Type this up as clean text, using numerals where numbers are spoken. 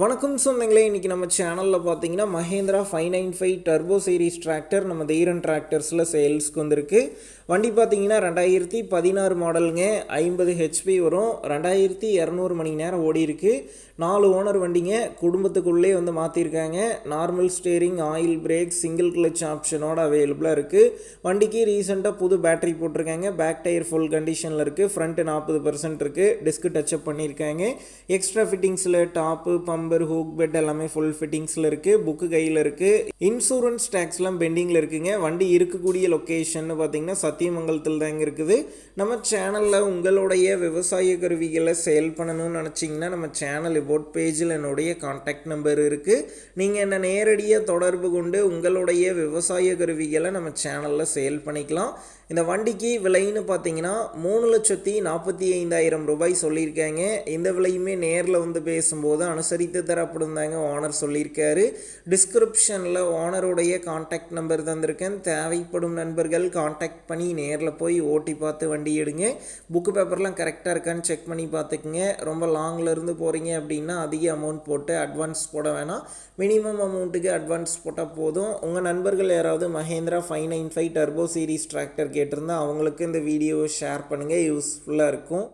வணக்கம் சொந்தங்களே, இன்றைக்கி நம்ம சேனலில் பார்த்தீங்கன்னா Mahindra 595 டர்போ சீரிஸ் டிராக்டர் நம்ம Theeran டிராக்டர்ஸில் சேல்ஸ்க்கு வந்திருக்கு. வண்டி பார்த்தீங்கன்னா 2016 மாடலுங்க, 50 ஹெச்பி வரும், 2200 மணி நேரம் ஓடி இருக்கு. 4 ஓனர் வண்டிங்க, குடும்பத்துக்குள்ளே வந்து மாற்றிருக்காங்க. Normal steering, oil brake, single clutch ஆப்ஷனோட அவைலபிளாக இருக்குது. வண்டிக்கு ரீசெண்டாக புது பேட்டரி போட்டிருக்காங்க. பேக் டயர் ஃபுல் கண்டிஷனில் இருக்குது. ஃப்ரண்ட்டு 40% இருக்குது. டிஸ்க் டச்சப் பண்ணியிருக்காங்க. எக்ஸ்ட்ரா ஃபிட்டிங்ஸில் டாப்பு, பம்பர், ஹூக் பெட் எல்லாமே ஃபுல் ஃபிட்டிங்ஸில் இருக்குது. புக்கு கையில் இருக்குது. இன்சூரன்ஸ் டேக்ஸ்லாம் பெண்டிங்கில் இருக்குங்க. வண்டி இருக்கக்கூடிய லொக்கேஷன் பார்த்தீங்கன்னா சத்தியமங்கலத்தில் தாங்க இருக்குது. நம்ம சேனலில் உங்களுடைய விவசாய கருவிகளை சேல் பண்ணணும்னு நினச்சிங்கன்னா நம்ம சேனல் போட் பேஜில் என்னுடைய கான்டாக்ட் நம்பர் இருக்குது. நீங்கள் என்ன நேரடியாக தொடர்பு கொண்டு உங்களுடைய விவசாய கருவிகளை நம்ம சேனலில் சேல் பண்ணிக்கலாம். இந்த வண்டிக்கு விலைன்னு பார்த்தீங்கன்னா 3,45,000 ரூபாய் சொல்லியிருக்காங்க. இந்த விலையுமே நேரில் வந்து பேசும்போது அனுசரித்து தரப்படும் தாங்க ஓனர் சொல்லியிருக்காரு. டிஸ்கிரிப்ஷனில் ஓனருடைய கான்டாக்ட் நம்பர் தந்திருக்கேன். தேவைப்படும் நண்பர்கள் கான்டாக்ட் பண்ணி நேரில் போய் ஓட்டி பார்த்து வண்டி எடுங்க. புக்கு பேப்பர்லாம் கரெக்டாக இருக்கான்னு செக் பண்ணி பார்த்துக்குங்க. ரொம்ப லாங்கில் இருந்து போகிறீங்க அப்படின்னா அதிக அமௌண்ட் போட்டு அட்வான்ஸ் போட வேணாம். மினிமம் அமௌண்ட்டுக்கு அட்வான்ஸ் போட்டால் போதும். உங்கள் நண்பர்கள் யாராவது Mahindra 595 டர்போ சீரிஸ் டிராக்டர் கேட்டிருந்தால் அவங்களுக்கு இந்த வீடியோவை ஷேர் பண்ணுங்கள். யூஸ்ஃபுல்லாக இருக்கும்.